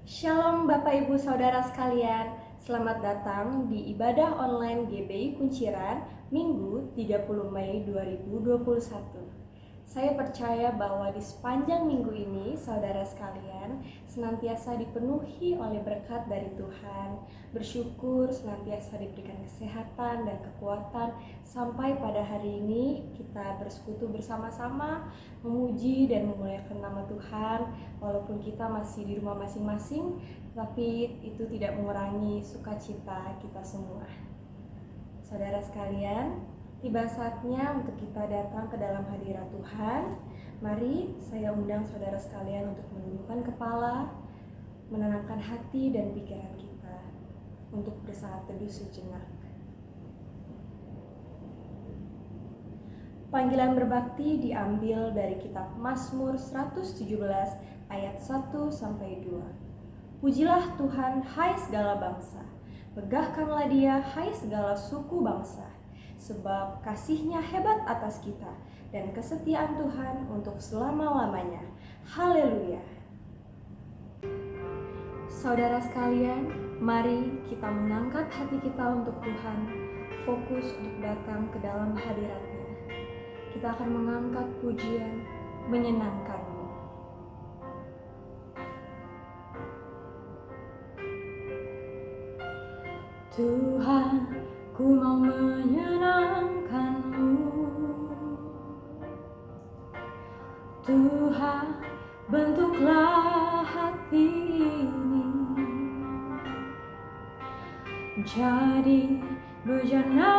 Shalom Bapak Ibu Saudara sekalian, selamat datang di ibadah online GBI Kunciran Minggu 30 Mei 2021. Saya percaya bahwa di sepanjang minggu ini saudara sekalian senantiasa dipenuhi oleh berkat dari Tuhan, bersyukur senantiasa diberikan kesehatan dan kekuatan sampai pada hari ini kita bersekutu bersama-sama memuji dan memuliakan nama Tuhan walaupun kita masih di rumah masing-masing, tapi itu tidak mengurangi sukacita kita semua. Saudara sekalian, tiba saatnya untuk kita datang ke dalam hadirat Tuhan. Mari saya undang saudara sekalian untuk menundukkan kepala, menenangkan hati dan pikiran kita untuk bersaat teduh sejenak. Panggilan berbakti diambil dari kitab Mazmur 117 ayat 1-2. Pujilah Tuhan, hai segala bangsa. Begahkanlah Dia, hai segala suku bangsa. Sebab kasih-Nya hebat atas kita dan kesetiaan Tuhan untuk selama-lamanya. Haleluya. Saudara sekalian, mari kita mengangkat hati kita untuk Tuhan, fokus untuk datang ke dalam hadirat-Nya. Kita akan mengangkat pujian menyenangkan-Mu. Tuhan, ku mau menyenangkan-Mu. Tuhan, bentuklah hati ini jadi bejana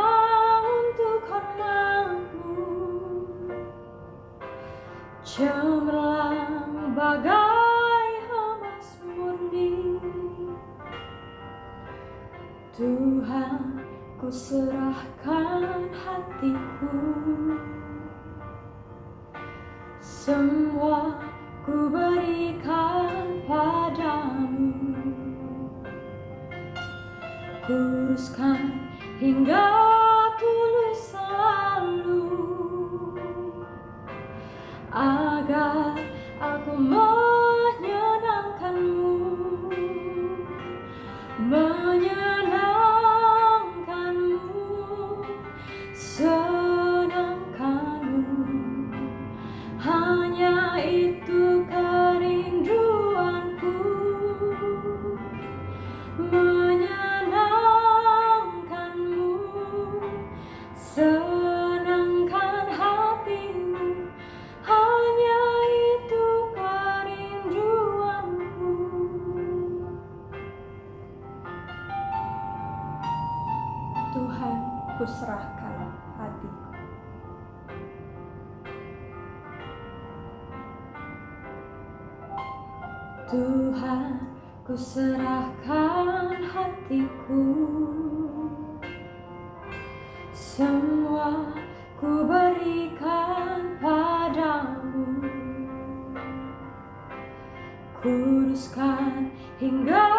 untuk hormat-Mu, cemerlang bagai emas murni. Tuhan, ku serahkan hatiku, semua ku berikan padamu. Kuruskan hingga tulus selalu, agar aku menyenangkan-Mu, senangkan-Mu, hanya itu kerinduanku. Menyenangkan-Mu, senangkan hatimu, hanya itu kerinduanku. Tuhan, ku serahkan hatiku. Tuhan, ku serahkan hatiku, semua ku berikan padamu. Kuruskan hingga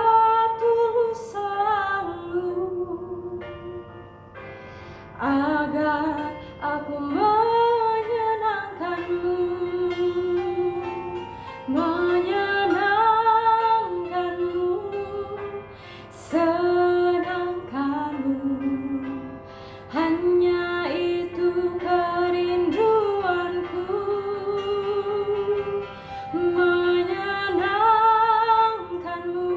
tulus selalu, agar aku menyenangkan-Mu, menyenangkan-Mu, senangkan-Mu, hanya itu kerinduanku. Menyenangkan-Mu,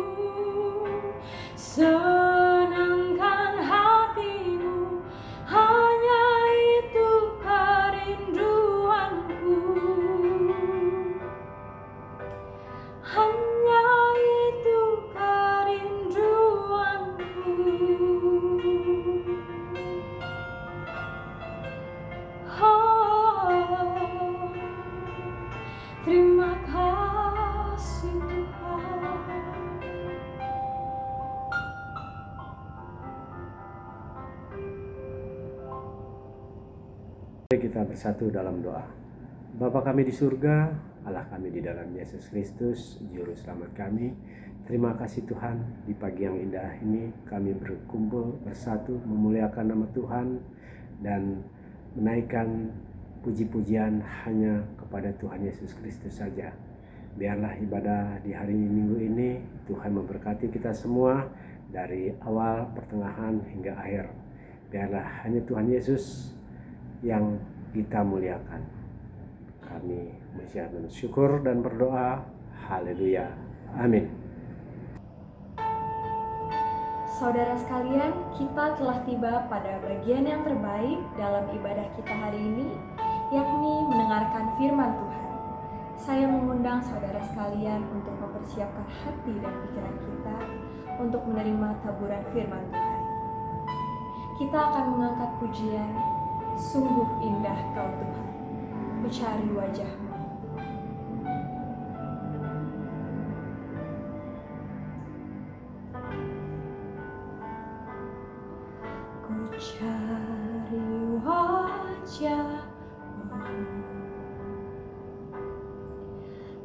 senangkan hatimu, hanya itu kerinduanku. Hanya itu kerinduanku. Oh, terima kasih Tuhan. Kita bersatu dalam doa. Bapa kami di surga, Allah kami di dalam Yesus Kristus, Juru Selamat kami. Terima kasih Tuhan, di pagi yang indah ini kami berkumpul bersatu memuliakan nama Tuhan dan menaikkan puji-pujian hanya kepada Tuhan Yesus Kristus saja. Biarlah ibadah di hari Minggu ini ini. Tuhan memberkati kita semua dari awal, pertengahan, hingga akhir. Biarlah hanya Tuhan Yesus yang kita muliakan. Kami mengucapkan syukur dan berdoa. Haleluya. Amin. Saudara sekalian, kita telah tiba pada bagian yang terbaik dalam ibadah kita hari ini, yakni mendengarkan firman Tuhan. Saya mengundang saudara sekalian untuk mempersiapkan hati dan pikiran kita untuk menerima taburan firman Tuhan. Kita akan mengangkat pujian, sungguh indah Kau Tuhan, ku cari wajah-Mu. Ku cari wajah-Mu,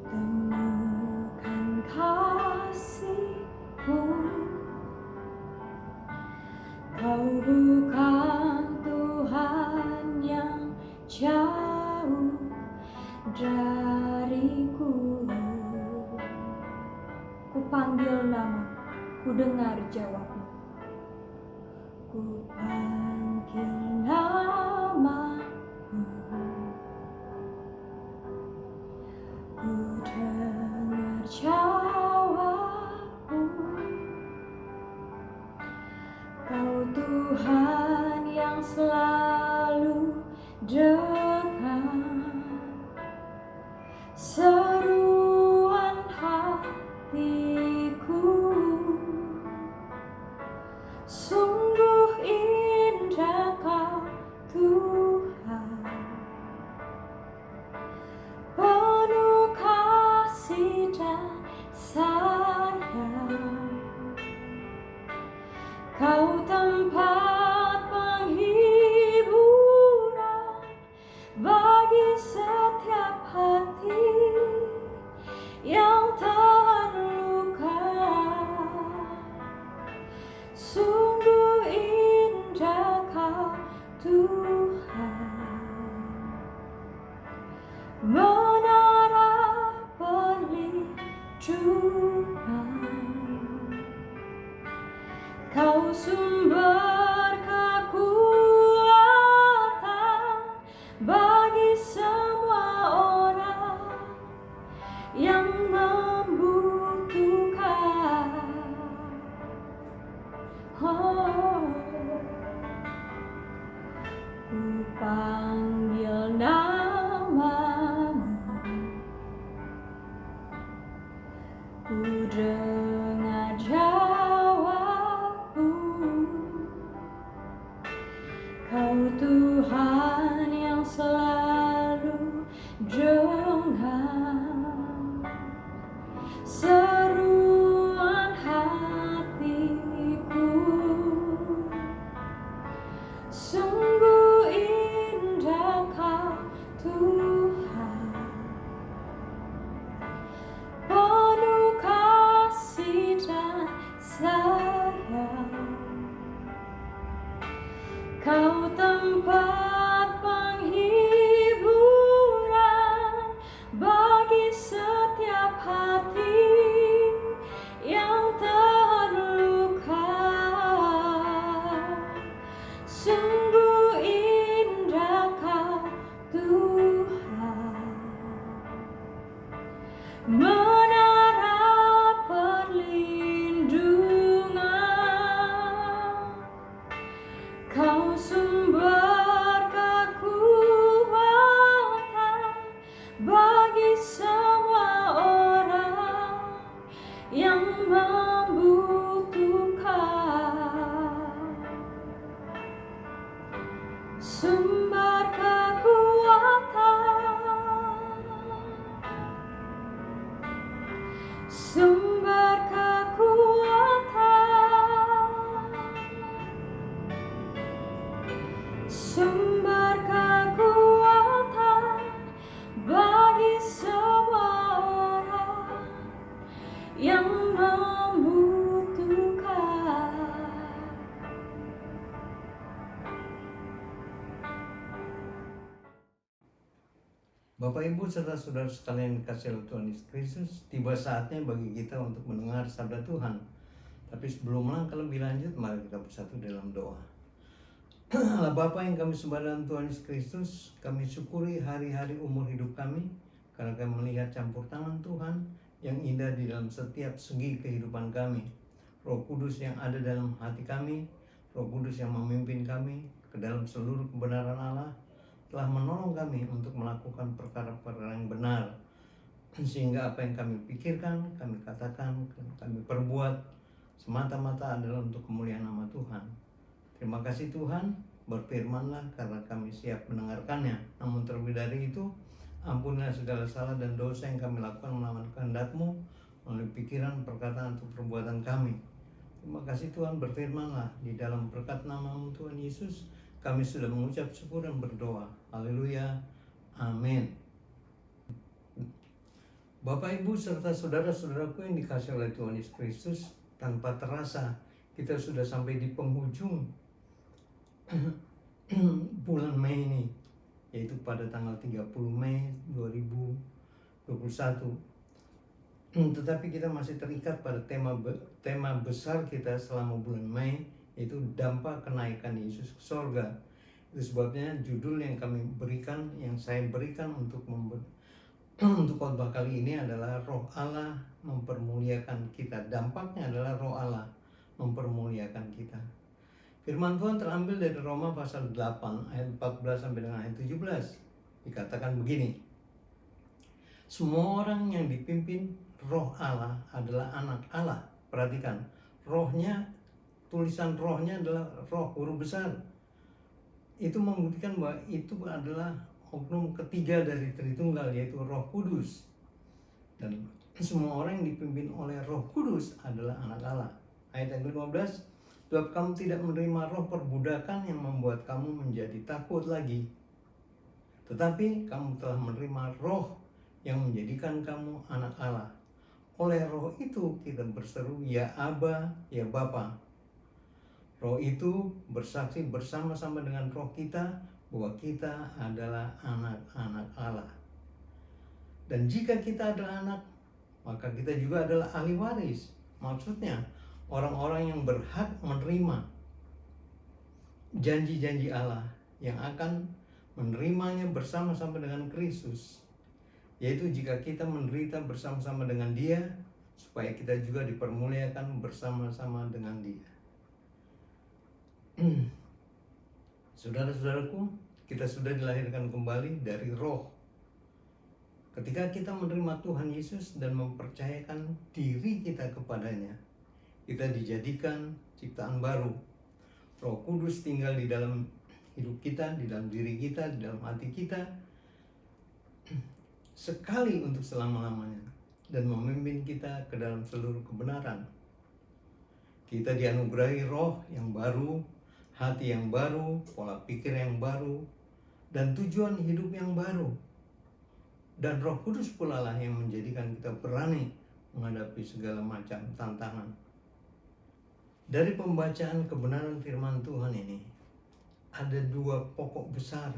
temukan kasih-Mu. Kau bukan Tuhan yang jauh dariku. Ku panggil nama, ku dengar jawab-Mu. Ku panggil nama-Mu, ku dengar jawab-Mu. Kau Tuhan yang selalu dengar seruan hatiku. Sungguh indah Kau Tuhan, penuh kasih dan sayang. Kau tempat penghiburan bagi setiap hati yang terluka. Sungguh indah Kau Tuhan, menara perlindungan. Kau sumber kekuatan bagi semua orang yang membutuhkan. Oh, ku panggil nama-Mu, ku dengar jawab-Mu. Kau Tuhan yang selalu dengar seruan hatiku. Sungguh indah Kau Tuhan, penuh kasih dan sayang. Kau tempat penghiburan bagi setiap hati yang terluka. Sungguh indah Kau Tuhan, menara perlindungan. Kau sumber kekuatan bagi semua orang yang membutuhkan. Sumber kekuatan, sumber kekuatan, sumber kekuatan bagi semua orang yang membutuhkan. Bapak Ibu serta saudara sekalian dikasihi oleh Tuhan Yesus Kristus, tiba saatnya bagi kita untuk mendengar sabda Tuhan. Tapi sebelum melangkah lebih lanjut, mari kita bersatu dalam doa. Allah Bapa yang kami sembah dalam Tuhan Yesus Kristus, kami syukuri hari-hari umur hidup kami, karena kami melihat campur tangan Tuhan yang indah di dalam setiap segi kehidupan kami. Roh Kudus yang ada dalam hati kami, Roh Kudus yang memimpin kami ke dalam seluruh kebenaran Allah, telah menolong kami untuk melakukan perkara-perkara yang benar, sehingga apa yang kami pikirkan, kami katakan, kami perbuat semata-mata adalah untuk kemuliaan nama Tuhan. Terima kasih Tuhan, berfirmanlah karena kami siap mendengarkannya. Namun terlebih dari itu, ampunilah segala salah dan dosa yang kami lakukan melawan kehendak-Mu melalui pikiran, perkataan, atau perbuatan kami. Terima kasih Tuhan, berfirmanlah di dalam berkat nama-Mu Tuhan Yesus, kami sudah mengucap syukur dan berdoa. Haleluya. Amin. Bapak Ibu serta saudara-saudaraku yang dikasihi oleh Tuhan Yesus Kristus, tanpa terasa kita sudah sampai di penghujung bulan Mei ini, yaitu pada tanggal 30 Mei 2021. Tetapi kita masih terikat pada tema besar kita selama bulan Mei, yaitu dampak kenaikan Yesus ke sorga. Itu sebabnya judul yang saya berikan untuk khotbah kali ini adalah Roh Allah mempermuliakan kita. Dampaknya adalah Roh Allah mempermuliakan kita. Firman Tuhan terambil dari Roma pasal 8 ayat 14 sampai dengan ayat 17. Dikatakan begini: semua orang yang dipimpin Roh Allah adalah anak Allah. Perhatikan, rohnya, tulisan rohnya adalah roh huruf besar. Itu membuktikan bahwa itu adalah oknum ketiga dari Tritunggal, yaitu Roh Kudus. Dan semua orang yang dipimpin oleh Roh Kudus adalah anak Allah. Ayat yang ke-15, sebab kamu tidak menerima roh perbudakan yang membuat kamu menjadi takut lagi, tetapi kamu telah menerima roh yang menjadikan kamu anak Allah. Oleh roh itu kita berseru, ya Aba, ya Bapa. Roh itu bersaksi bersama-sama dengan roh kita bahwa kita adalah anak-anak Allah. Dan jika kita adalah anak, maka kita juga adalah ahli waris. Maksudnya, orang-orang yang berhak menerima janji-janji Allah, yang akan menerimanya bersama-sama dengan Kristus. Yaitu jika kita menderita bersama-sama dengan Dia, supaya kita juga dipermuliakan bersama-sama dengan Dia. Saudara-saudaraku, kita sudah dilahirkan kembali dari roh. Ketika kita menerima Tuhan Yesus dan mempercayakan diri kita kepadanya, kita dijadikan ciptaan baru. Roh Kudus tinggal di dalam hidup kita, di dalam diri kita, di dalam hati kita, sekali untuk selama-lamanya, dan memimpin kita ke dalam seluruh kebenaran. Kita dianugerahi roh yang baru, hati yang baru, pola pikir yang baru, dan tujuan hidup yang baru. Dan Roh Kudus pula lah yang menjadikan kita berani menghadapi segala macam tantangan. Dari pembacaan kebenaran firman Tuhan ini, ada dua pokok besar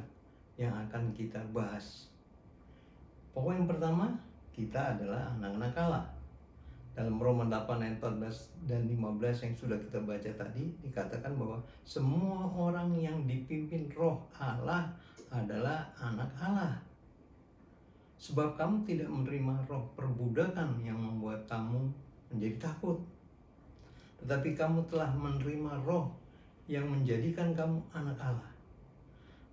yang akan kita bahas. Pokok yang pertama, kita adalah anak-anak Allah. Dalam Roma 8 ayat 14 dan 15 yang sudah kita baca tadi, dikatakan bahwa semua orang yang dipimpin roh Allah adalah anak Allah. Sebab kamu tidak menerima roh perbudakan yang membuat kamu menjadi takut, tetapi kamu telah menerima roh yang menjadikan kamu anak Allah.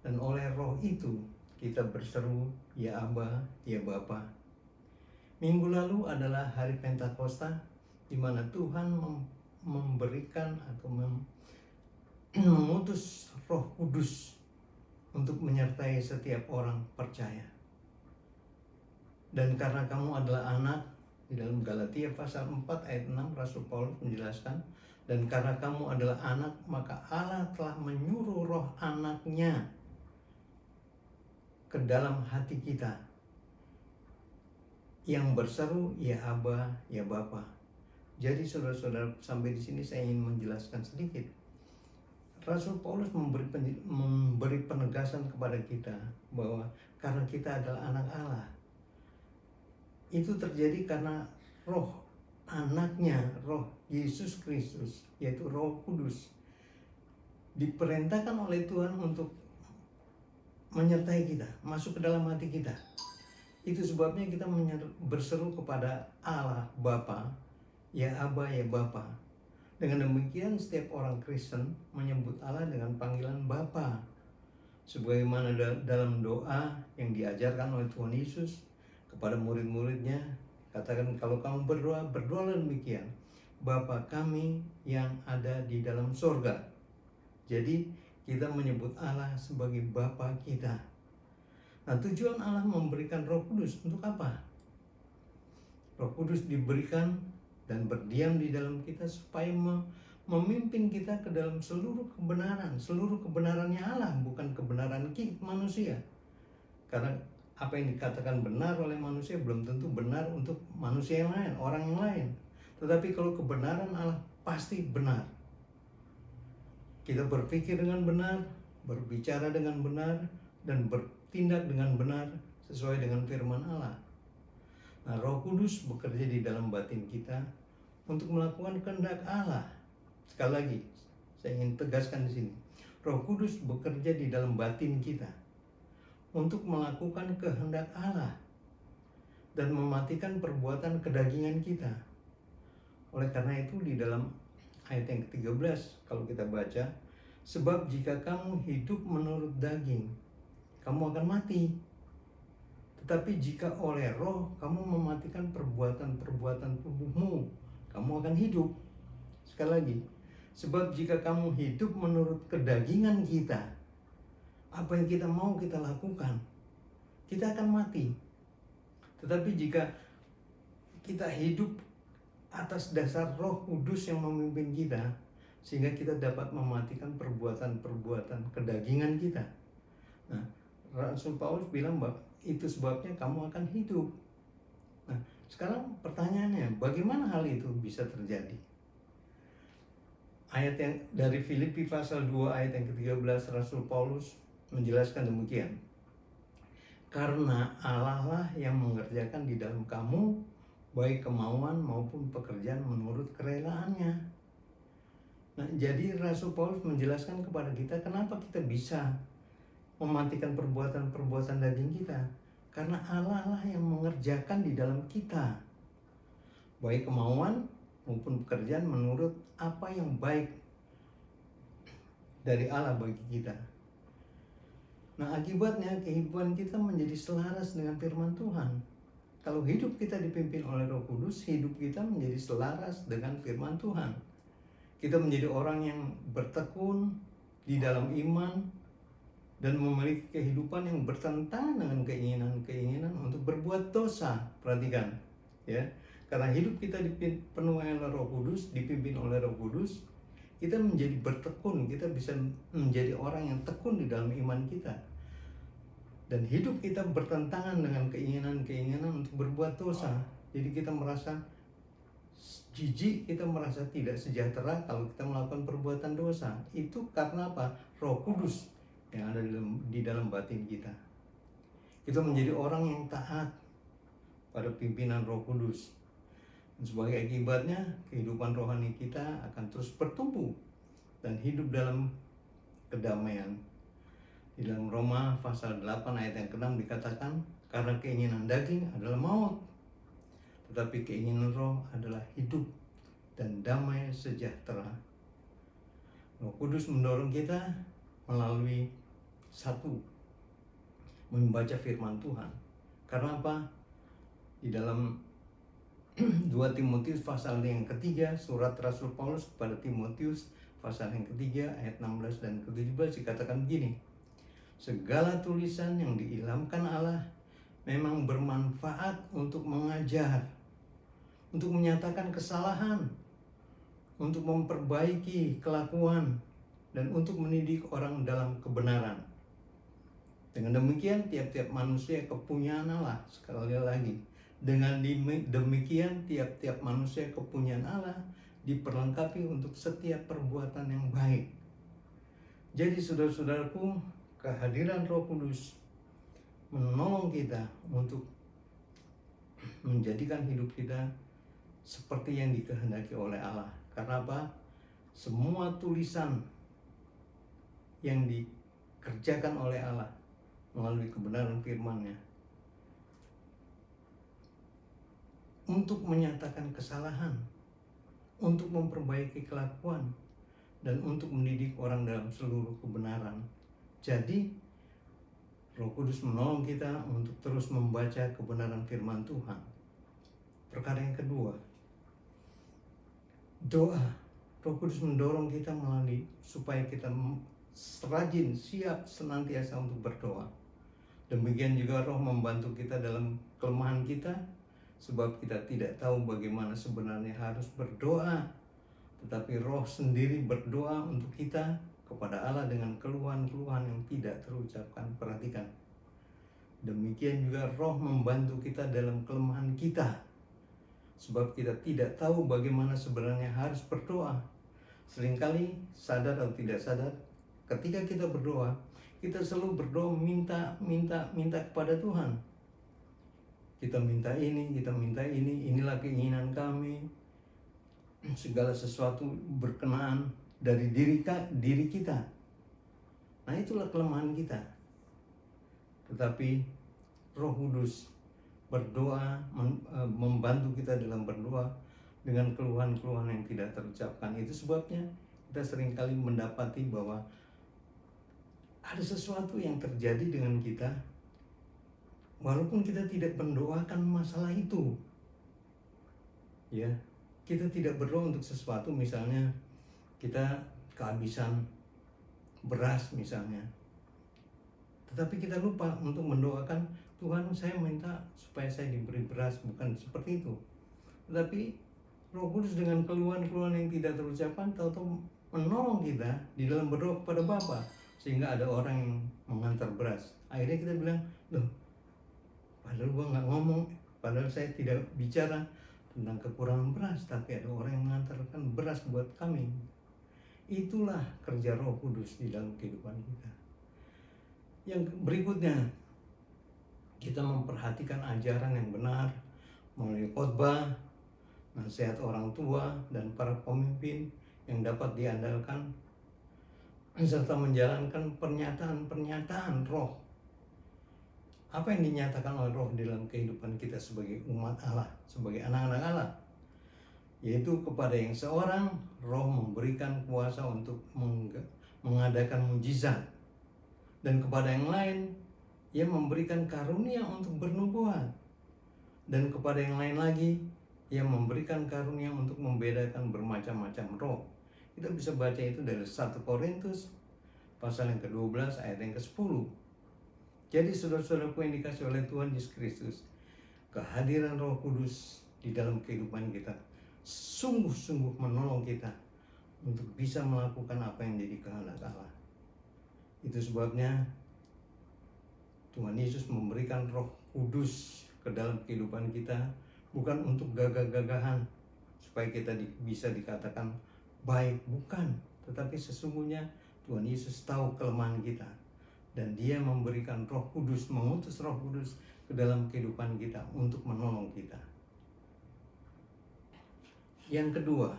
Dan oleh roh itu kita berseru, ya Aba, ya Bapa. Minggu lalu adalah hari Pentakosta, di mana Tuhan memberikan atau mengutus Roh Kudus untuk menyertai setiap orang percaya. Dan karena kamu adalah anak, di dalam Galatia pasal 4 ayat 6 Rasul Paulus menjelaskan, dan karena kamu adalah anak, maka Allah telah menyuruh roh anaknya ke dalam hati kita, yang berseru, ya Aba, ya Bapa. Jadi saudara-saudara, sampai di sini saya ingin menjelaskan sedikit. Rasul Paulus memberi penegasan kepada kita bahwa karena kita adalah anak Allah, itu terjadi karena roh anaknya, roh Yesus Kristus, yaitu Roh Kudus, diperintahkan oleh Tuhan untuk menyertai kita, masuk ke dalam hati kita. Itu sebabnya kita berseru kepada Allah Bapa, ya Aba, ya Bapa. Dengan demikian setiap orang Kristen menyebut Allah dengan panggilan Bapa. Sebagaimana dalam doa yang diajarkan oleh Tuhan Yesus kepada murid-muridnya, katakan kalau kamu berdoa, berdoalah demikian. Bapa kami yang ada di dalam sorga. Jadi kita menyebut Allah sebagai Bapa kita. Nah, tujuan Allah memberikan Roh Kudus untuk apa? Roh Kudus diberikan dan berdiam di dalam kita supaya memimpin kita ke dalam seluruh kebenarannya Allah, bukan kebenaran manusia. Karena apa yang dikatakan benar oleh manusia belum tentu benar untuk manusia yang lain, orang yang lain. Tetapi kalau kebenaran Allah pasti benar. Kita berpikir dengan benar, berbicara dengan benar, dan bertindak dengan benar sesuai dengan firman Allah. Nah, Roh Kudus bekerja di dalam batin kita untuk melakukan kehendak Allah. Sekali lagi, saya ingin tegaskan di sini. Roh Kudus bekerja di dalam batin kita untuk melakukan kehendak Allah dan mematikan perbuatan kedagingan kita. Oleh karena itu di dalam ayat yang ke-13 kalau kita baca, sebab jika kamu hidup menurut daging, kamu akan mati. Tetapi jika oleh roh kamu mematikan perbuatan-perbuatan tubuhmu, kamu akan hidup. Sekali lagi, sebab jika kamu hidup menurut kedagingan kita, apa yang kita mau kita lakukan, kita akan mati. Tetapi jika kita hidup atas dasar Roh Kudus yang memimpin kita, sehingga kita dapat mematikan perbuatan-perbuatan kedagingan kita. Nah, Rasul Paulus bilang bahwa itu sebabnya kamu akan hidup. Nah, sekarang pertanyaannya, bagaimana hal itu bisa terjadi? Ayat yang dari Filipi pasal 2 ayat yang ke-13, Rasul Paulus menjelaskan demikian. Karena Allah lah yang mengerjakan di dalam kamu baik kemauan maupun pekerjaan menurut kerelaannya. Nah, jadi Rasul Paulus menjelaskan kepada kita kenapa kita bisa mematikan perbuatan-perbuatan daging kita. Karena Allah lah yang mengerjakan di dalam kita baik kemauan maupun pekerjaan menurut apa yang baik dari Allah bagi kita. Nah, akibatnya kehidupan kita menjadi selaras dengan firman Tuhan. Kalau hidup kita dipimpin oleh Roh Kudus, hidup kita menjadi selaras dengan firman Tuhan. Kita menjadi orang yang bertekun di dalam iman dan memiliki kehidupan yang bertentangan dengan keinginan-keinginan untuk berbuat dosa. Perhatikan, ya. Karena hidup kita dipenuhi oleh Roh Kudus, dipimpin oleh Roh Kudus, kita menjadi bertekun, kita bisa menjadi orang yang tekun di dalam iman kita. Dan hidup kita bertentangan dengan keinginan-keinginan untuk berbuat dosa. Jadi kita merasa jijik, kita merasa tidak sejahtera kalau kita melakukan perbuatan dosa. Itu karena apa? Roh Kudus yang ada di dalam batin kita. Kita menjadi orang yang taat pada pimpinan Roh Kudus. Dan sebagai akibatnya, kehidupan rohani kita akan terus bertumbuh dan hidup dalam kedamaian. Di dalam Roma pasal 8 ayat yang ke-6 dikatakan, karena keinginan daging adalah maut, tetapi keinginan roh adalah hidup dan damai sejahtera. Roh Kudus mendorong kita melalui satu, membaca firman Tuhan. Karena apa? Di dalam 2 Timotius pasal yang ketiga, surat Rasul Paulus kepada Timotius pasal yang ketiga ayat 16 dan ke-17 dikatakan begini, segala tulisan yang diilhamkan Allah memang bermanfaat untuk mengajar, untuk menyatakan kesalahan, untuk memperbaiki kelakuan, dan untuk mendidik orang dalam kebenaran. Dengan demikian tiap-tiap manusia kepunyaan Allah. Sekali lagi, dengan demikian tiap-tiap manusia kepunyaan Allah diperlengkapi untuk setiap perbuatan yang baik. Jadi saudara-saudaraku, kehadiran Roh Kudus menolong kita untuk menjadikan hidup kita seperti yang dikehendaki oleh Allah. Karena apa? Semua tulisan yang dikerjakan oleh Allah melalui kebenaran firman-Nya untuk menyatakan kesalahan, untuk memperbaiki kelakuan, dan untuk mendidik orang dalam seluruh kebenaran. Jadi Roh Kudus menolong kita untuk terus membaca kebenaran firman Tuhan. Perkara yang kedua, doa. Roh Kudus mendorong kita melalui supaya kita rajin, siap senantiasa untuk berdoa. Demikian juga Roh membantu kita dalam kelemahan kita, sebab kita tidak tahu bagaimana sebenarnya harus berdoa. Tetapi Roh sendiri berdoa untuk kita kepada Allah dengan keluhan-keluhan yang tidak terucapkan. Perhatikan. Demikian juga Roh membantu kita dalam kelemahan kita, sebab kita tidak tahu bagaimana sebenarnya harus berdoa. Seringkali sadar atau tidak sadar, ketika kita berdoa, kita selalu berdoa minta kepada Tuhan. Kita minta ini, inilah keinginan kami. Segala sesuatu berkenaan dari diri kita. Nah, itulah kelemahan kita. Tetapi Roh Kudus berdoa, membantu kita dalam berdoa dengan keluhan-keluhan yang tidak terucapkan. Itu sebabnya kita seringkali mendapati bahwa ada sesuatu yang terjadi dengan kita walaupun kita tidak mendoakan masalah itu. Ya, kita tidak berdoa untuk sesuatu, misalnya kita kehabisan beras misalnya. Tetapi kita lupa untuk mendoakan, Tuhan, saya minta supaya saya diberi beras, bukan seperti itu. Tetapi Roh Kudus dengan keluhan-keluhan yang tidak terucapkan tahu-tahu menolong kita di dalam berdoa kepada Bapa, sehingga ada orang yang mengantar beras. Akhirnya kita bilang, loh, padahal gua nggak ngomong, padahal saya tidak bicara tentang kekurangan beras, tapi ada orang yang mengantarkan beras buat kami. Itulah kerja Roh Kudus di dalam kehidupan kita. Yang berikutnya, kita memperhatikan ajaran yang benar melalui khotbah, nasihat orang tua, dan para pemimpin yang dapat diandalkan, serta menjalankan pernyataan-pernyataan Roh. Apa yang dinyatakan oleh Roh dalam kehidupan kita sebagai umat Allah, sebagai anak-anak Allah? Yaitu kepada yang seorang, Roh memberikan kuasa untuk mengadakan mujizat. Dan kepada yang lain, Ia memberikan karunia untuk bernubuat. Dan kepada yang lain lagi, Ia memberikan karunia untuk membedakan bermacam-macam roh. Kita bisa baca itu dari 1 Korintus pasal yang ke-12 ayat yang ke-10. Jadi saudara-saudaraku yang dikasih oleh Tuhan Yesus Kristus, kehadiran Roh Kudus di dalam kehidupan kita sungguh-sungguh menolong kita untuk bisa melakukan apa yang jadi kehendak Allah. Itu sebabnya Tuhan Yesus memberikan Roh Kudus ke dalam kehidupan kita, bukan untuk gagah-gagahan supaya kita bisa dikatakan baik, bukan. Tetapi sesungguhnya Tuhan Yesus tahu kelemahan kita, dan Dia memberikan Roh Kudus, mengutus Roh Kudus ke dalam kehidupan kita untuk menolong kita. Yang kedua,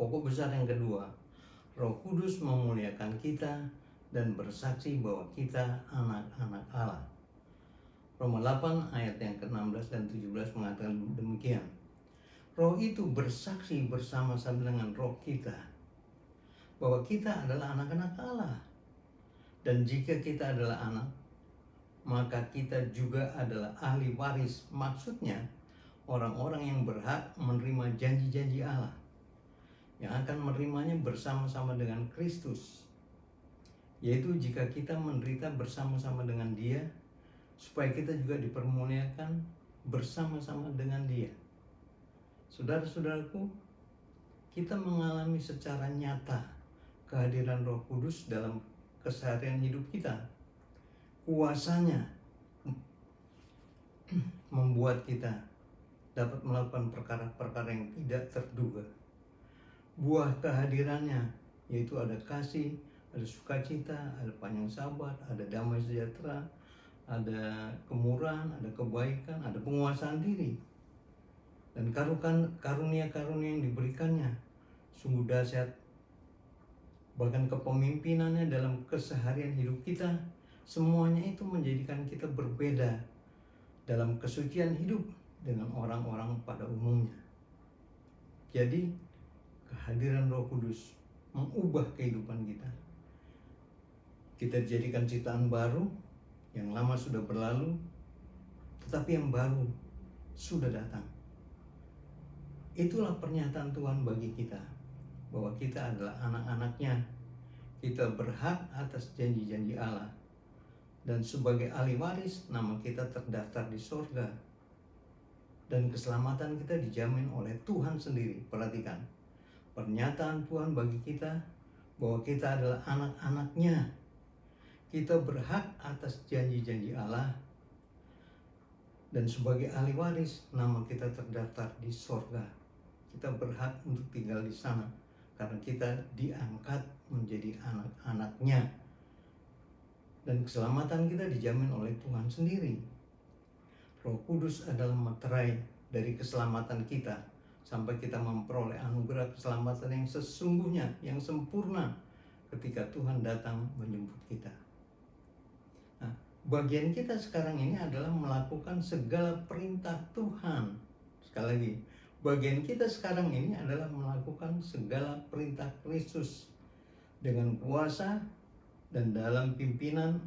pokok besar yang kedua, Roh Kudus memuliakan kita dan bersaksi bahwa kita anak-anak Allah. Roma 8 ayat yang ke-16 dan 17 mengatakan demikian. Roh itu bersaksi bersama-sama dengan roh kita bahwa kita adalah anak-anak Allah. Dan jika kita adalah anak, maka kita juga adalah ahli waris. Maksudnya orang-orang yang berhak menerima janji-janji Allah, yang akan menerimanya bersama-sama dengan Kristus. Yaitu jika kita menderita bersama-sama dengan Dia, supaya kita juga dipermuliakan bersama-sama dengan Dia. Saudara-saudaraku, kita mengalami secara nyata kehadiran Roh Kudus dalam keseharian hidup kita. Kuasanya membuat kita dapat melakukan perkara-perkara yang tidak terduga. Buah kehadirannya yaitu ada kasih, ada sukacita, ada panjang sabar, ada damai sejahtera, ada kemurahan, ada kebaikan, ada penguasaan diri. Dan karunia-karunia yang diberikannya sungguh dahsyat. Bahkan kepemimpinannya dalam keseharian hidup kita, semuanya itu menjadikan kita berbeda dalam kesucian hidup dengan orang-orang pada umumnya. Jadi kehadiran Roh Kudus mengubah kehidupan kita. Kita dijadikan ciptaan baru, yang lama sudah berlalu, tetapi yang baru sudah datang. Itulah pernyataan Tuhan bagi kita, bahwa kita adalah anak-anaknya. Kita berhak atas janji-janji Allah. Dan sebagai ahli waris, nama kita terdaftar di sorga. Dan keselamatan kita dijamin oleh Tuhan sendiri. Perhatikan, pernyataan Tuhan bagi kita, bahwa kita adalah anak-anaknya. Kita berhak atas janji-janji Allah. Dan sebagai ahli waris, nama kita terdaftar di sorga. Kita berhak untuk tinggal di sana karena kita diangkat menjadi anak-anaknya. Dan keselamatan kita dijamin oleh Tuhan sendiri. Roh Kudus adalah materai dari keselamatan kita sampai kita memperoleh anugerah keselamatan yang sesungguhnya, yang sempurna ketika Tuhan datang menjemput kita. Nah, bagian kita sekarang ini adalah melakukan segala perintah Tuhan. Sekali lagi, bagian kita sekarang ini adalah melakukan segala perintah Kristus dengan kuasa dan dalam pimpinan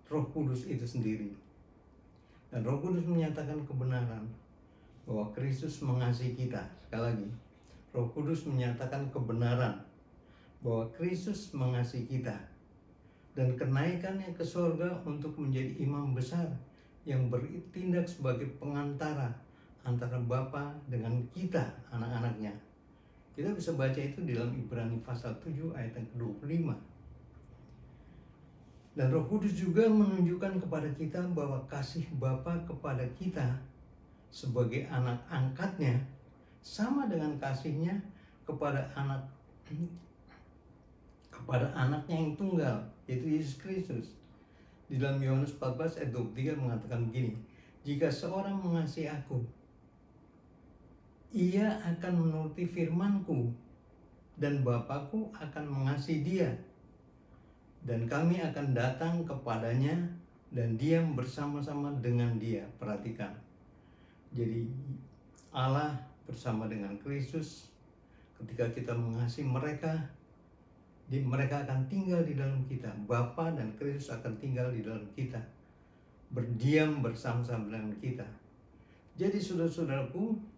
Roh Kudus itu sendiri. Dan Roh Kudus menyatakan kebenaran bahwa Kristus mengasihi kita. Sekali lagi, Roh Kudus menyatakan kebenaran bahwa Kristus mengasihi kita dan kenaikannya ke surga untuk menjadi imam besar yang bertindak sebagai pengantara antara Bapa dengan kita, anak-anaknya. Kita bisa baca itu di dalam Ibrani pasal 7 ayat yang ke-25. Dan Roh Kudus juga menunjukkan kepada kita bahwa kasih Bapa kepada kita sebagai anak angkatnya sama dengan kasihnya kepada anaknya yang tunggal, yaitu Yesus Kristus. Di dalam Yohanes 14 ayat 23 mengatakan begini, jika seorang mengasihi aku, ia akan menuruti firman-Ku, dan Bapa-Ku akan mengasihi dia, dan kami akan datang kepadanya dan diam bersama-sama dengan dia. Perhatikan, jadi Allah bersama dengan Kristus, ketika kita mengasihi mereka, mereka akan tinggal di dalam kita. Bapa dan Kristus akan tinggal di dalam kita, berdiam bersama-sama dengan kita. Jadi saudara-saudaraku,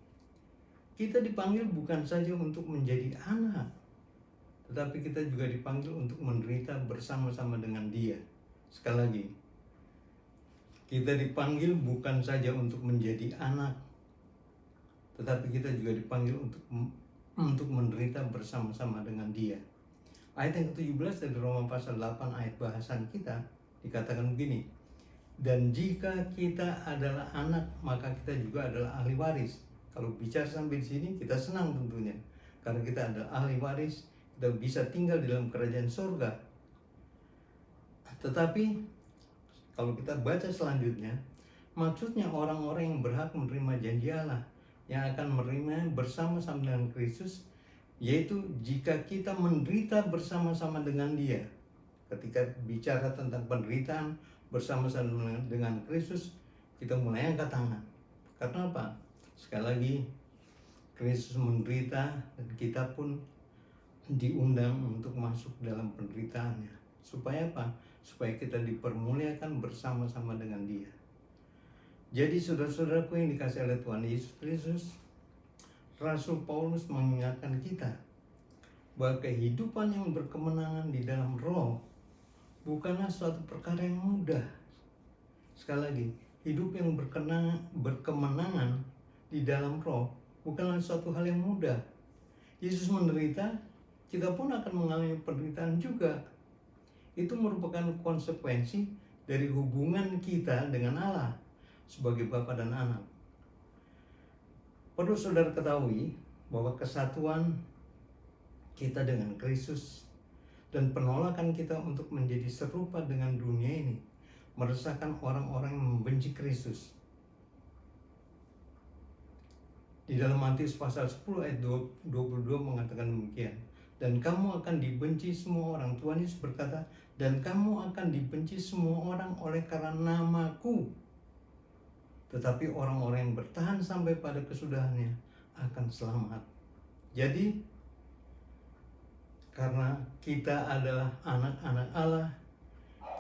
kita dipanggil bukan saja untuk menjadi anak, tetapi kita juga dipanggil untuk menderita bersama-sama dengan Dia. Sekali lagi, kita dipanggil bukan saja untuk menjadi anak, tetapi kita juga dipanggil untuk menderita bersama-sama dengan Dia. Ayat yang ke-17 dari Roma pasal 8 ayat bahasan kita dikatakan begini, dan jika kita adalah anak, maka kita juga adalah ahli waris. Kalau bicara sampai di sini kita senang tentunya, karena kita adalah ahli waris, kita bisa tinggal di dalam kerajaan surga. Tetapi kalau kita baca selanjutnya, maksudnya orang-orang yang berhak menerima janji Allah, yang akan menerima bersama-sama dengan Kristus, yaitu jika kita menderita bersama-sama dengan Dia. Ketika bicara tentang penderitaan bersama-sama dengan Kristus, kita mulai angkat tangan. Karena apa? Sekali lagi, Kristus menderita dan kita pun diundang untuk masuk dalam penderitaannya. Supaya apa? Supaya kita dipermuliakan bersama-sama dengan Dia. Jadi saudara-saudaraku yang dikasihi oleh Tuhan Yesus Kristus, Rasul Paulus mengingatkan kita bahwa kehidupan yang berkemenangan di dalam Roh bukanlah suatu perkara yang mudah. Sekali lagi, hidup yang berkemenangan di dalam Roh bukanlah suatu hal yang mudah. Yesus menderita, kita pun akan mengalami penderitaan juga. Itu merupakan konsekuensi dari hubungan kita dengan Allah sebagai Bapa dan Anak. Perlu saudara ketahui bahwa kesatuan kita dengan Kristus dan penolakan kita untuk menjadi serupa dengan dunia ini meresahkan orang-orang yang membenci Kristus. Di dalam Matius pasal 10 ayat 22 mengatakan demikian. Dan kamu akan dibenci semua orang. Tuhan Yesus berkata, dan kamu akan dibenci semua orang oleh karena namaku. Tetapi orang-orang yang bertahan sampai pada kesudahannya akan selamat. Jadi, karena kita adalah anak-anak Allah,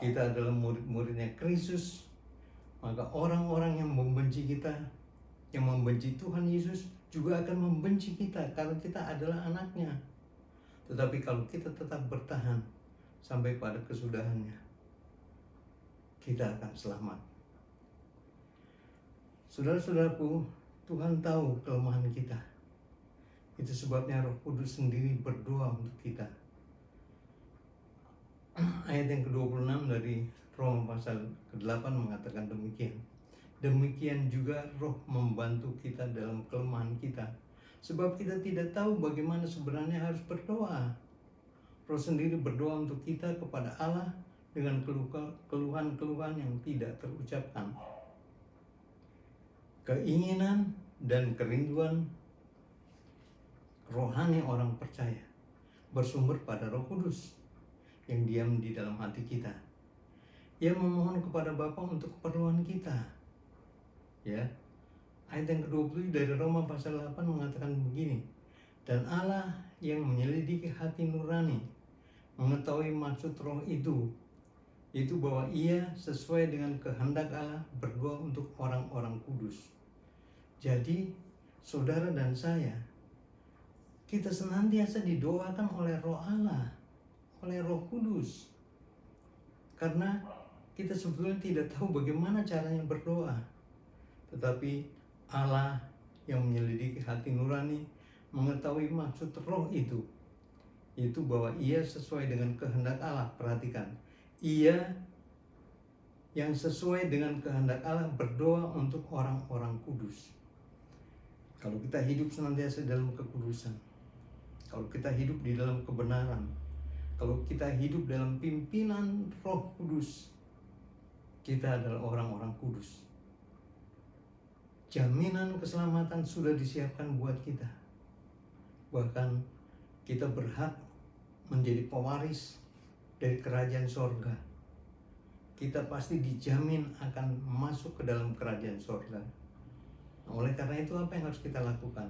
kita adalah murid-muridnya Kristus, maka orang-orang yang membenci kita, yang membenci Tuhan Yesus juga akan membenci kita karena kita adalah anaknya. Tetapi kalau kita tetap bertahan sampai pada kesudahannya, kita akan selamat. Saudara-saudaraku, Tuhan tahu kelemahan kita. Itu sebabnya Roh Kudus sendiri berdoa untuk kita. Ayat yang ke-26 dari Roma pasal ke-8 mengatakan demikian. Demikian juga Roh membantu kita dalam kelemahan kita, sebab kita tidak tahu bagaimana sebenarnya harus berdoa. Roh sendiri berdoa untuk kita kepada Allah dengan keluhan-keluhan yang tidak terucapkan. Keinginan dan kerinduan rohani orang percaya bersumber pada Roh Kudus yang diam di dalam hati kita. Ia memohon kepada Bapa untuk keperluan kita. Ya, ayat yang ke-20 dari Roma pasal 8 mengatakan begini. Dan Allah yang menyelidiki hati nurani mengetahui maksud Roh itu, yaitu bahwa ia sesuai dengan kehendak Allah berdoa untuk orang-orang kudus. Jadi, saudara dan saya, kita senantiasa didoakan oleh Roh Allah, oleh Roh Kudus. Karena kita sebetulnya tidak tahu bagaimana caranya berdoa. Tetapi Allah yang menyelidiki hati nurani mengetahui maksud Roh itu, yaitu bahwa ia sesuai dengan kehendak Allah. Perhatikan, ia yang sesuai dengan kehendak Allah berdoa untuk orang-orang kudus. Kalau kita hidup senantiasa dalam kekudusan, kalau kita hidup di dalam kebenaran, kalau kita hidup dalam pimpinan Roh Kudus, kita adalah orang-orang kudus. Jaminan keselamatan sudah disiapkan buat kita. Bahkan kita berhak menjadi pewaris dari kerajaan sorga. Kita pasti dijamin akan masuk ke dalam kerajaan sorga. Nah, oleh karena itu apa yang harus kita lakukan?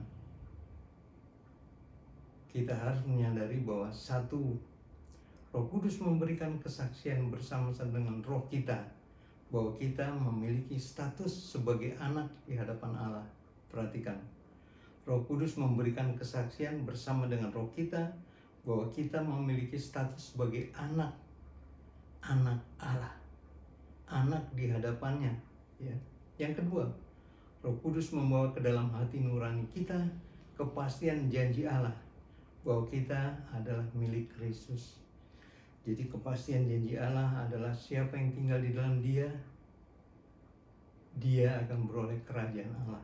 Kita harus menyadari bahwa satu, Roh Kudus memberikan kesaksian bersama-sama dengan roh kita bahwa kita memiliki status sebagai anak di hadapan Allah. Perhatikan, Roh Kudus memberikan kesaksian bersama dengan roh kita bahwa kita memiliki status sebagai anak Allah, anak di hadapannya. Ya. Yang kedua, Roh Kudus membawa ke dalam hati nurani kita kepastian janji Allah bahwa kita adalah milik Kristus. Jadi kepastian janji Allah adalah siapa yang tinggal di dalam dia akan beroleh kerajaan Allah.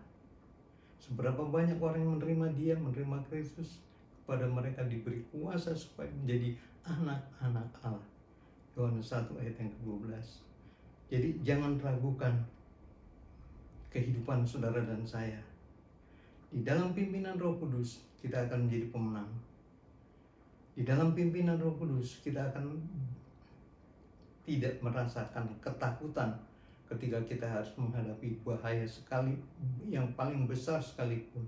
Seberapa banyak orang yang menerima dia, menerima Kristus, kepada mereka diberi kuasa supaya menjadi anak-anak Allah. Yohanes 1 ayat yang ke-12. Jadi jangan ragukan kehidupan saudara dan saya. Di dalam pimpinan Roh Kudus kita akan menjadi pemenang. Di dalam pimpinan Roh Kudus kita akan tidak merasakan ketakutan ketika kita harus menghadapi bahaya sekali yang paling besar sekalipun,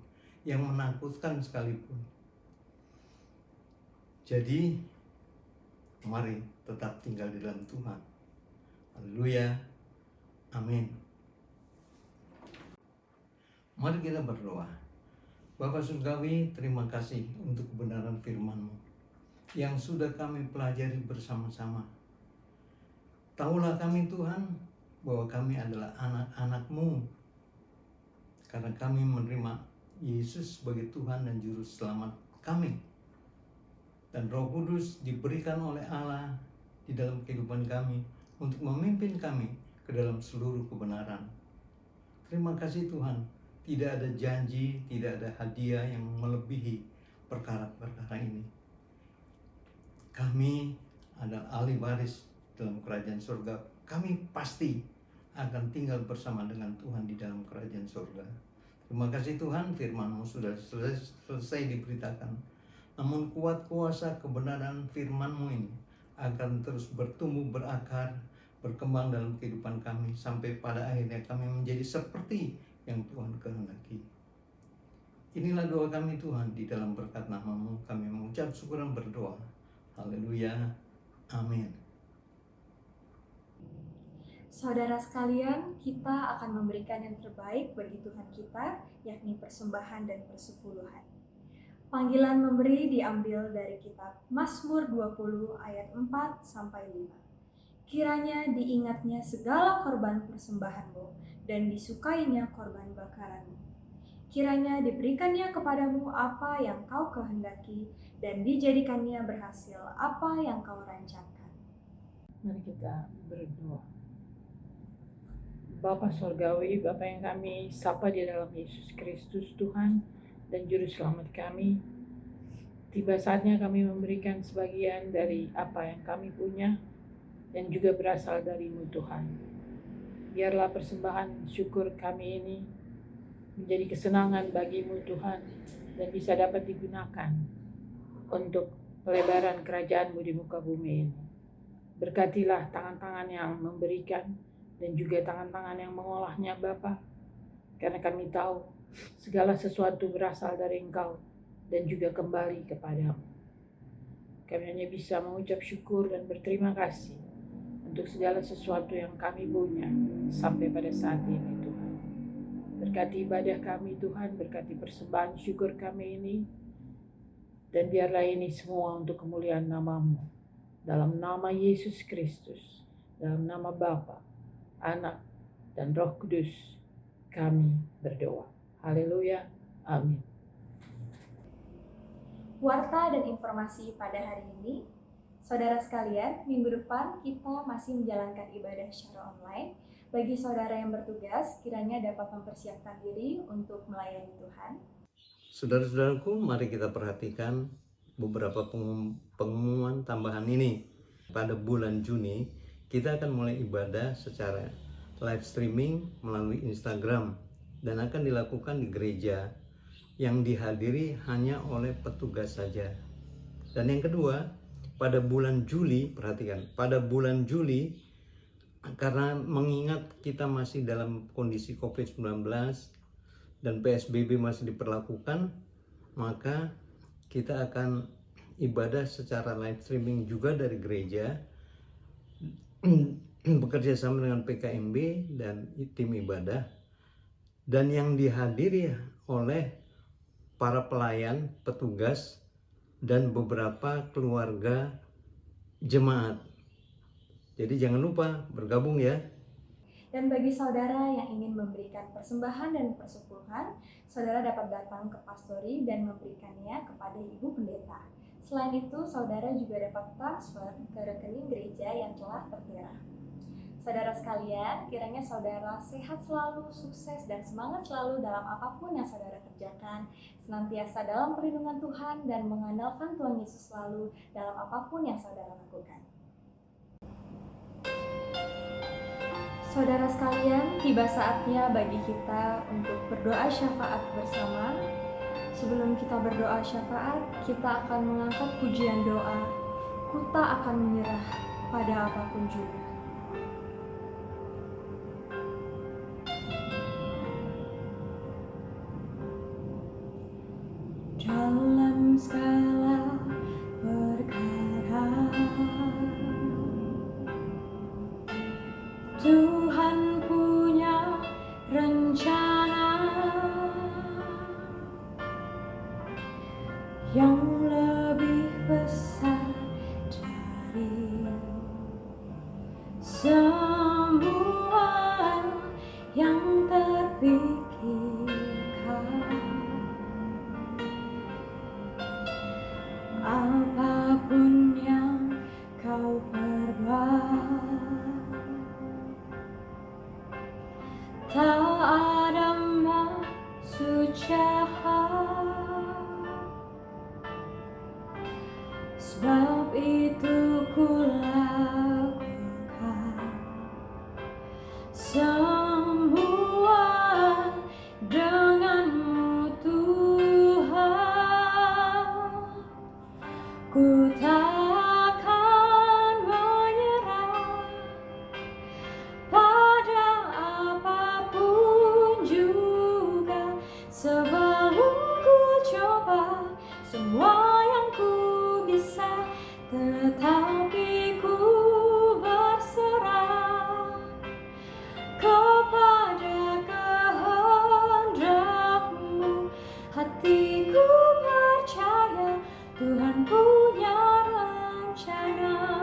yang menakutkan sekalipun. Jadi mari tetap tinggal di dalam Tuhan. Haleluya. Amin. Mari kita berdoa. Bapa Surgawi, terima kasih untuk kebenaran firman-Mu yang sudah kami pelajari bersama-sama. Taulah kami Tuhan bahwa kami adalah anak-anak-Mu karena kami menerima Yesus sebagai Tuhan dan Juru Selamat kami. Dan Roh Kudus diberikan oleh Allah di dalam kehidupan kami untuk memimpin kami ke dalam seluruh kebenaran. Terima kasih Tuhan, tidak ada janji, tidak ada hadiah yang melebihi perkara-perkara ini. kami adalah ahli waris dalam kerajaan surga. Kami pasti akan tinggal bersama dengan Tuhan di dalam kerajaan surga. Terima kasih Tuhan, firman-Mu sudah selesai diberitakan. Namun kuat kuasa kebenaran firman-Mu ini akan terus bertumbuh, berakar, berkembang dalam kehidupan kami, sampai pada akhirnya kami menjadi seperti yang Tuhan kehendaki. Inilah doa kami Tuhan, di dalam berkat nama-Mu kami mengucap syukur dan berdoa. Haleluya, amin. Saudara sekalian, kita akan memberikan yang terbaik bagi Tuhan kita, yakni persembahan dan persepuluhan. Panggilan memberi diambil dari kitab Mazmur 20 ayat 4 sampai 5. Kiranya diingatnya segala korban persembahanmu dan disukainya korban bakaranmu. Kiranya diberikannya kepadamu apa yang kau kehendaki dan dijadikannya berhasil apa yang kau rancangkan. Mari kita berdoa. Bapa Surgawi, Bapa yang kami sapa di dalam Yesus Kristus Tuhan dan Juru Selamat kami, tiba saatnya kami memberikan sebagian dari apa yang kami punya dan juga berasal dari-Mu Tuhan. Biarlah persembahan syukur kami ini menjadi kesenangan bagi-Mu Tuhan dan bisa dapat digunakan untuk pelebaran kerajaan-Mu di muka bumi ini. Berkatilah tangan-tangan yang memberikan dan juga tangan-tangan yang mengolahnya Bapa, karena kami tahu segala sesuatu berasal dari Engkau dan juga kembali kepadamu. Kami hanya bisa mengucap syukur dan berterima kasih untuk segala sesuatu yang kami punya sampai pada saat ini Tuhan. Berkati ibadah kami Tuhan, berkati persembahan syukur kami ini, dan biarlah ini semua untuk kemuliaan nama-Mu. Dalam nama Yesus Kristus, dalam nama Bapa, Anak, dan Roh Kudus, kami berdoa. Haleluya, amin. Warta dan informasi pada hari ini, saudara sekalian, minggu depan kita masih menjalankan ibadah secara online. Bagi saudara yang bertugas, kiranya dapat mempersiapkan diri untuk melayani Tuhan. Saudara-saudaraku, mari kita perhatikan beberapa pengumuman tambahan ini. Pada bulan Juni, kita akan mulai ibadah secara live streaming melalui Instagram dan akan dilakukan di gereja yang dihadiri hanya oleh petugas saja. Dan yang kedua, pada bulan Juli, perhatikan, pada bulan Juli, karena mengingat kita masih dalam kondisi COVID-19 dan PSBB masih diperlakukan, maka kita akan ibadah secara live streaming juga dari gereja, bekerja sama dengan PKMB dan tim ibadah, dan yang dihadiri oleh para pelayan, petugas, dan beberapa keluarga jemaat. Jadi jangan lupa bergabung ya. Dan bagi saudara yang ingin memberikan persembahan dan persepuluhan, saudara dapat datang ke pastori dan memberikannya kepada Ibu Pendeta. Selain itu, saudara juga dapat transfer ke rekening gereja yang telah tertera. Saudara sekalian, kiranya saudara sehat selalu, sukses, dan semangat selalu dalam apapun yang saudara kerjakan, senantiasa dalam perlindungan Tuhan, dan mengandalkan Tuhan Yesus selalu dalam apapun yang saudara lakukan. Saudara sekalian, tiba saatnya bagi kita untuk berdoa syafaat bersama. Sebelum kita berdoa syafaat, kita akan mengangkat pujian doa, "Ku tak akan menyerah pada apapun juga." Dalam segala perkara, Tuhan punya rencana yang lebih besar dari semua yang terpikirkan. Apapun yang kau perbuat, tak ada maksud jahat Sebab itu kulakukan semua denganmu Tuhan. Ku takkan menyerah pada apapun juga, sebelum ku coba semua yang ku bisa, tetapi ku berserah kepada kehendak-Mu. Hatiku percaya Tuhan punya rencana.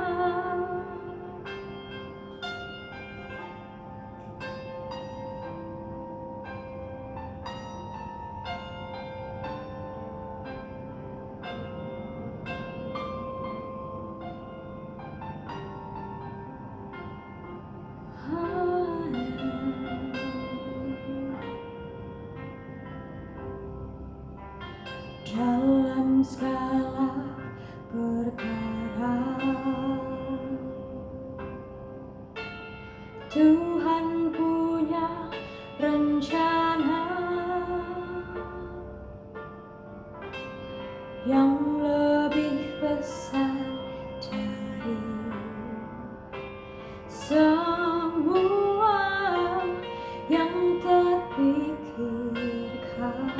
Dalam segala perkara Tuhan punya rencana yang lebih besar dari semua yang terpikirkan.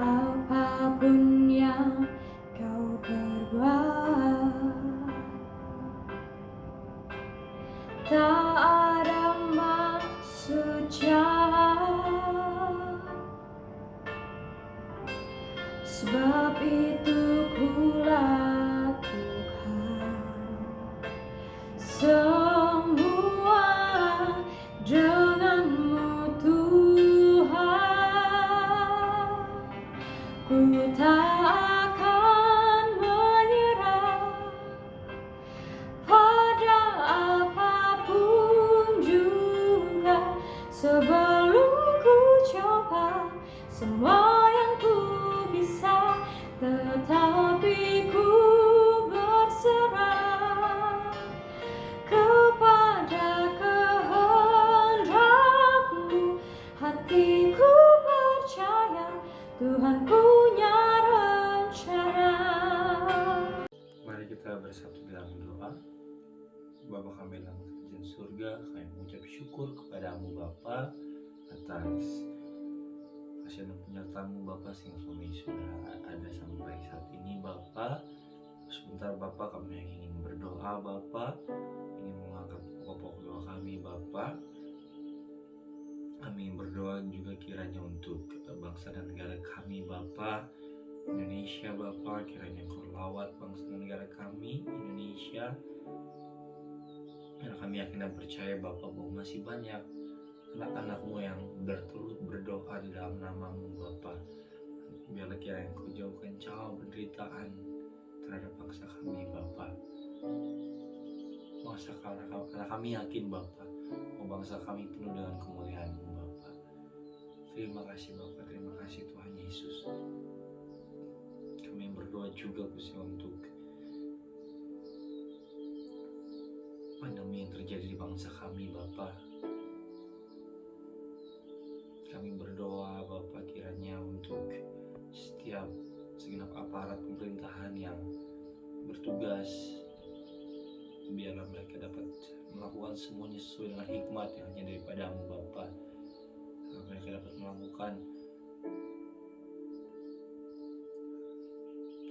Apapun yang kau perbuat, tak ada maksud jahat. Sebab itu kulakukan semua denganmu Tuhan. Ku tak akan menyerah pada apapun juga, sebelum ku coba semua yang ku bisa, tetapi ku berserah kepada kehendak-Mu. Hatiku percaya Tuhan punya rencana. Mari kita bersatu dalam doa. Bapa kami dalam kerajaan surga, kami mengucap syukur kepadamu Bapa atas kasih dan penyertaan-Mu Bapa, sehingga kami sudah ada sampai saat ini Bapa. Sebentar Bapa, kami ingin berdoa Bapa, ingin mengangkat pokok-pokok doa kami Bapa. Kami berdoa juga kiranya untuk bangsa dan negara kami Bapa, Indonesia Bapa, kiranya Engkau lawat bangsa dan negara kami Indonesia. Dan kami yakin dan percaya Bapa bahwa masih banyak anak-anak-Mu yang berturut berdoa di dalam nama-Mu Bapa. Biarlah kiranya Engkau jauhkan cawa penderitaan terhadap bangsa kami Bapa. Karena kami yakin Bapa bahwa bangsa kami penuh dengan kemuliaan-Mu Bapa. Terima kasih Bapa, terima kasih Tuhan Yesus. Kami berdoa juga Gusti untuk pandemi yang terjadi di bangsa kami Bapa. Kami berdoa Bapa kiranya untuk setiap segenap aparat pemerintahan yang bertugas, biarlah mereka dapat melakukan semuanya sesuai dengan hikmat yang hanya daripada-Mu Bapa. Agar mereka dapat melakukan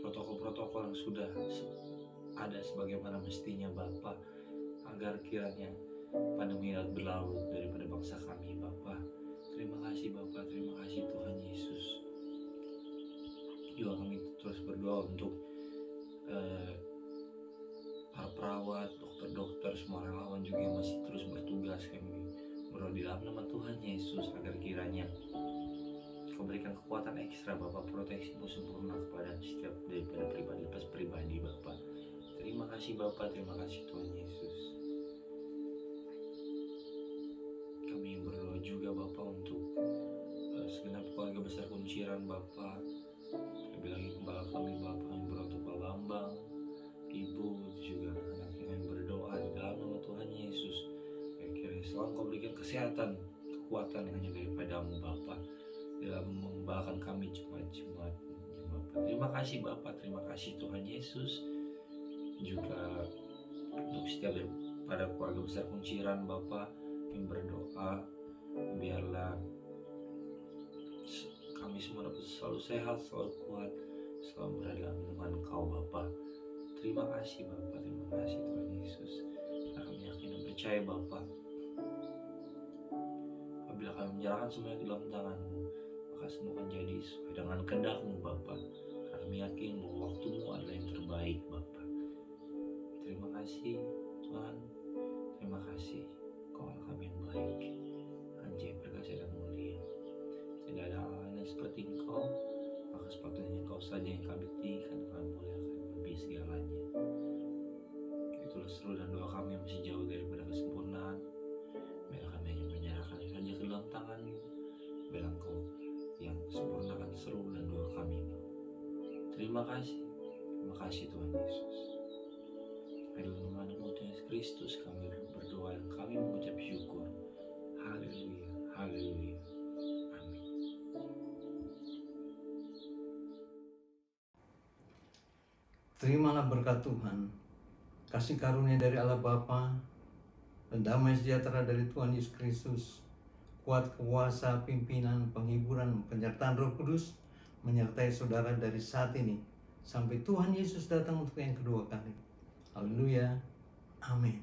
protokol-protokol yang sudah ada sebagaimana mestinya Bapa, agar kiranya pandemi dapat berlalu daripada bangsa kami Bapa. Terima kasih Bapa, terima kasih Tuhan Yesus. Juga kami terus berdoa untuk para perawat, dokter-dokter, semua relawan juga yang masih terus bertugas. Kami berdoa di dalam nama Tuhan Yesus agar kiranya Kau berikan kekuatan ekstra Bapa, proteksi-Mu sempurna kepada setiap daripada pribadi lepas pribadi Bapa. Terima kasih Bapa, terima kasih Tuhan Yesus. Kami berdoa juga Bapa untuk segenap keluarga besar Kunciran Bapa. Bila kekuatan yang hanya daripadamu Bapa dalam mengembalakan kami Jumat-Jumat. Terima kasih Bapa, terima kasih Tuhan Yesus. Juga untuk setiap pada keluarga besar Kunciran Bapa yang berdoa, biarlah kami semua dapat selalu sehat, selalu kuat, selalu berada dalam lindungan Kau Bapa. Terima kasih Bapa, terima kasih Tuhan Yesus. Kami yakin dan percaya Bapa, apabila kami menyerahkan semuanya ke dalam tangan-Mu, maka semua akan jadi sesuai dengan kehendak-Mu Bapa. Kami yakin bahwa waktu-Mu adalah yang terbaik Bapa. Terima kasih Tuhan, terima kasih Kau adalah kami yang baik, Anjay berkasih dan mulia. Tidak ada hal lain seperti Engkau, maka sepatutnya Engkau saja yang kami tinggikan, kami muliakan lebih segalanya. Itulah seru dan doa kami yang masih jauh daripada kesempurnaan. Biarlah kami hanya menyerahkan saja ke dalam tangan-Mu. Biarlah Engkau yang sempurnakan seru dan doa kami. Terima kasih Tuhan Yesus. Dalam nama Tuhan Yesus Kristus kami berdoa dan kami mengucap syukur. Haleluya, haleluya. Amin. Terimalah berkat Tuhan, kasih karunia dari Allah Bapa, dan damai sejahtera dari Tuhan Yesus Kristus, kuat kuasa, pimpinan, penghiburan, penyertaan Roh Kudus, menyertai saudara dari saat ini, sampai Tuhan Yesus datang untuk yang kedua kali. Haleluya, amin.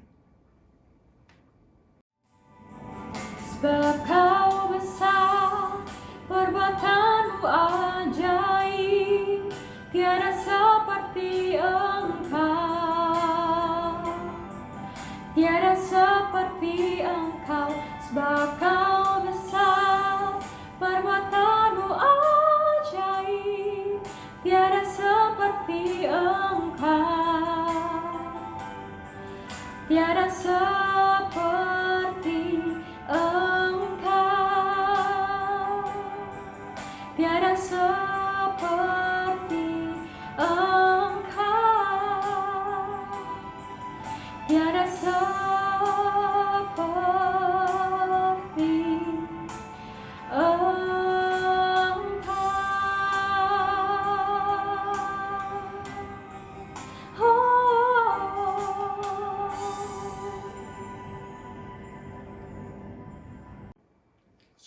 Sebab Kau besar, perbuatan-Mu ajaib, tiada seperti Engkau, tiada seperti Engkau. Sebab Kau besar, perbuatan-Mu ajaib, tiada seperti Engkau, tiada seperti Engkau, tiada seperti Engkau, tiada seperti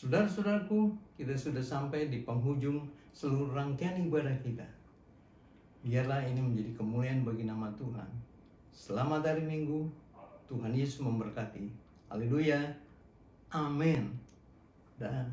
Saudara-saudaraku, kita sudah sampai di penghujung seluruh rangkaian ibadah kita. Biarlah ini menjadi kemuliaan bagi nama Tuhan. Selamat hari Minggu, Tuhan Yesus memberkati. Haleluya, amin. Dan